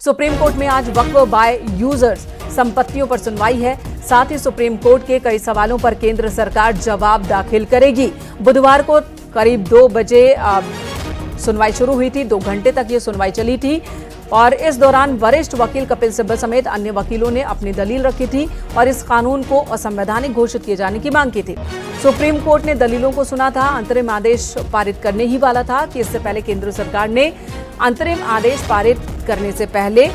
Supreme court में आज वक्फ bye users संपत्तियों पर सुनवाई है। साथ ही सुप्रीम कोर्ट के कई सवालों पर केंद्र सरकार जवाब दाखिल करेगी। बुधवार को करीब 2 बजे सुनवाई शुरू हुई थी। 2 घंटे तक ये सुनवाई चली थी और इस दौरान वरिष्ठ वकील कपिल सिब्बल समेत अन्य वकीलों ने अपनी दलील रखी थी और इस कानून को असंवैधानिक घोषित किए जाने की मांग की थी। सुप्रीम कोर्ट ने दलीलों को सुना था। अंतरिम आदेश पारित करने ही वाला था कि इससे पहले केंद्र सरकार ने अंतरिम आदेश पारित करने से पहले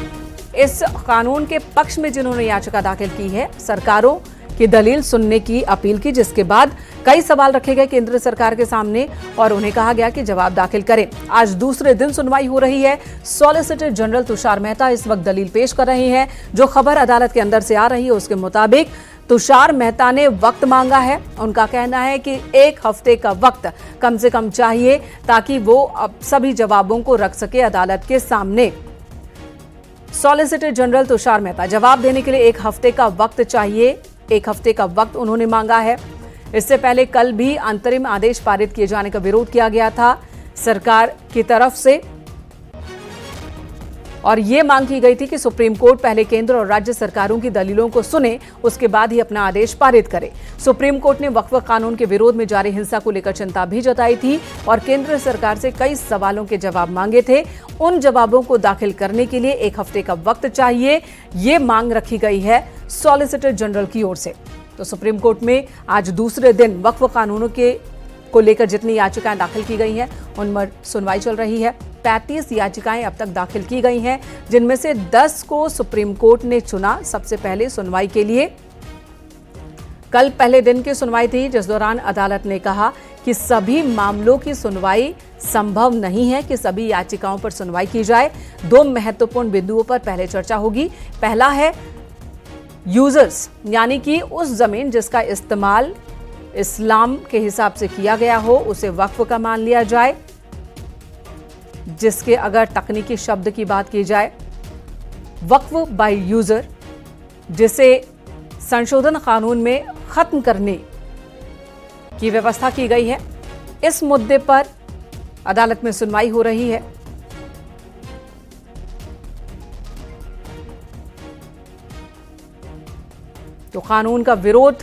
इस कानून के पक्ष में जिन्होंने याचिका दाखिल की है, सरकारों की दलील सुनने की अपील की, जिसके बाद कई सवाल रखे गए केंद्र सरकार के सामने और उन्हें कहा गया कि जवाब दाखिल करें। आज दूसरे दिन सुनवाई हो रही है। सॉलिसिटर जनरल तुषार मेहता इस वक्त दलील पेश कर रहे हैं। जो खबर अदालत के अंदर से आ रही है उसके मुताबिक तुषार मेहता ने वक्त मांगा है। उनका कहना है कि 1 हफ्ते का वक्त कम से कम चाहिए ताकि वो अब सभी जवाबों को रख सके अदालत के सामने। सॉलिसिटर जनरल तुषार मेहता जवाब देने के लिए 1 हफ्ते का वक्त चाहिए। 1 हफ्ते का वक्त उन्होंने मांगा है। इससे पहले कल भी अंतरिम आदेश पारित किए जाने का विरोध किया गया था सरकार की तरफ से और ये मांग की गई थी कि सुप्रीम कोर्ट पहले केंद्र और राज्य सरकारों की दलीलों को सुने, उसके बाद ही अपना आदेश पारित करे। सुप्रीम कोर्ट ने वक्फ कानून के विरोध में जारी हिंसा को लेकर चिंता भी जताई थी और केंद्र सरकार से कई सवालों के जवाब मांगे थे। उन जवाबों को दाखिल करने के लिए 1 हफ्ते का वक्त चाहिए, ये मांग रखी गई है सॉलिसिटर जनरल की ओर से। तो सुप्रीम कोर्ट में आज दूसरे दिन वक्फ कानूनों को लेकर जितनी याचिकाएं दाखिल की गई हैं उन पर सुनवाई चल रही है। 35 याचिकाएं अब तक दाखिल की गई हैं, जिनमें से 10 को सुप्रीम कोर्ट ने चुना सबसे पहले सुनवाई के लिए। कल पहले दिन की सुनवाई थी, जिस दौरान अदालत ने कहा कि सभी मामलों की सुनवाई संभव नहीं है कि सभी याचिकाओं पर सुनवाई की जाए। 2 महत्वपूर्ण बिंदुओं पर पहले चर्चा होगी। पहला है यूजर्स, यानी कि उस जमीन जिसका इस्तेमाल इस्लाम के हिसाब से किया गया हो उसे वक्फ का मान लिया जाए। जिसके अगर तकनीकी शब्द की बात की जाए, वक्फ बाय यूजर, जिसे संशोधन कानून में खत्म करने की व्यवस्था की गई है। इस मुद्दे पर अदालत में सुनवाई हो रही है। तो कानून का विरोध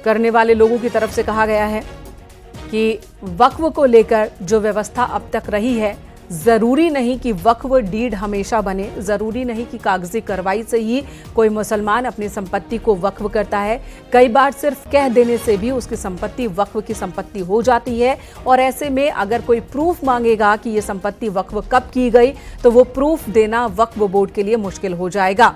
करने वाले लोगों की तरफ से कहा गया है कि वक्फ को लेकर जो व्यवस्था अब तक रही है, जरूरी नहीं कि वक्फ डीड हमेशा बने, जरूरी नहीं कि कागजी कार्रवाई से ही कोई मुसलमान अपनी संपत्ति को वक्फ करता है। कई बार सिर्फ कह देने से भी उसकी संपत्ति वक्फ की संपत्ति हो जाती है और ऐसे में अगर कोई प्रूफ मांगेगा कि ये संपत्ति वक्फ कब की गई तो वो प्रूफ देना वक्फ बोर्ड के लिए मुश्किल हो जाएगा।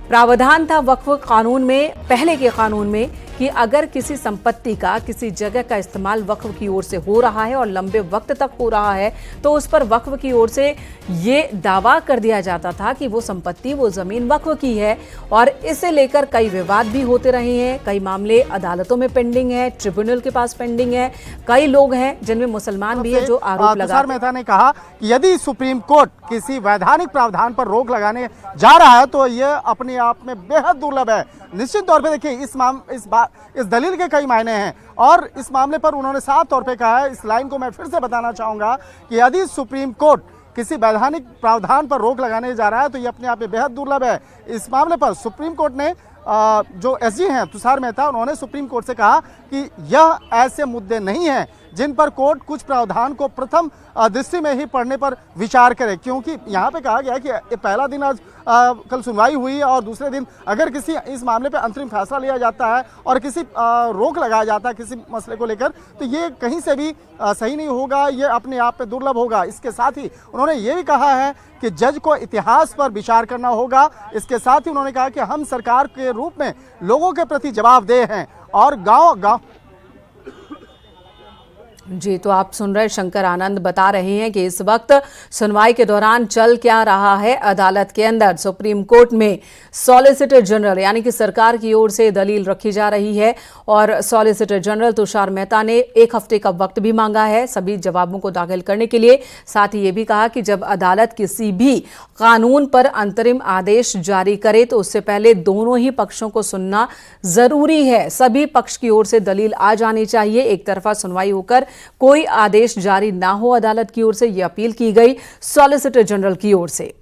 प्रावधान था वक्फ कानून में, पहले के कानून में, कि अगर किसी संपत्ति का किसी जगह का इस्तेमाल वक्फ की ओर से हो रहा है और लंबे वक्त तक हो रहा है तो उस पर वक्फ की ओर से ये दावा कर दिया जाता था कि वो संपत्ति, वो जमीन वक्फ की है। और इसे लेकर कई विवाद भी होते रहे हैं। कई मामले अदालतों में पेंडिंग है, ट्रिब्यूनल के पास पेंडिंग है। कई लोग हैं जिनमें मुसलमान भी है जो आरोप लगा। तुषार मेहता ने कहा कि यदि सुप्रीम कोर्ट किसी वैधानिक प्रावधान पर रोक लगाने जा रहा है तो यह अपने आप में बेहद दुर्लभ है। निश्चित तौर पे देखिए इस दलील के कई मायने हैं और इस मामले पर उन्होंने साफ तौर पे कहा है, इस लाइन को मैं फिर से बताना चाहूंगा कि यदि सुप्रीम कोर्ट किसी वैधानिक प्रावधान पर रोक लगाने जा रहा है तो ये अपने आप में बेहद दुर्लभ है। इस मामले पर सुप्रीम कोर्ट ने जो एसजी हैं तुषार मेहता, उन्होंने सुप्रीम कोर्ट से कहा कि यह ऐसे मुद्दे नहीं हैं जिन पर कोर्ट कुछ प्रावधान को प्रथम दृष्टि में ही पढ़ने पर विचार करे, क्योंकि यहाँ पे कहा गया कि ये पहला दिन आज कल सुनवाई हुई और दूसरे दिन अगर किसी इस मामले पे अंतरिम फैसला लिया जाता है और किसी रोक लगाया जाता है किसी मसले को लेकर तो ये कहीं से भी सही नहीं होगा, ये अपने आप में दुर्लभ होगा। इसके साथ ही उन्होंने ये भी कहा है कि जज को इतिहास पर विचार करना होगा। इसके साथ ही उन्होंने कहा कि हम सरकार के रूप में लोगों के प्रति जवाबदेह हैं और गाँव जी, तो आप सुन रहे शंकर आनंद बता रहे हैं कि इस वक्त सुनवाई के दौरान चल क्या रहा है अदालत के अंदर। सुप्रीम कोर्ट में सॉलिसिटर जनरल यानी कि सरकार की ओर से दलील रखी जा रही है और सॉलिसिटर जनरल तुषार मेहता ने 1 हफ्ते का वक्त भी मांगा है सभी जवाबों को दाखिल करने के लिए। साथ ही ये भी कहा कि जब अदालत किसी भी कानून पर अंतरिम आदेश जारी करे तो उससे पहले दोनों ही पक्षों को सुनना जरूरी है। सभी पक्ष की ओर से दलील आ जानी चाहिए। एक तरफा सुनवाई होकर कोई आदेश जारी ना हो, अदालत की ओर से यह अपील की गई सॉलिसिटर जनरल की ओर से।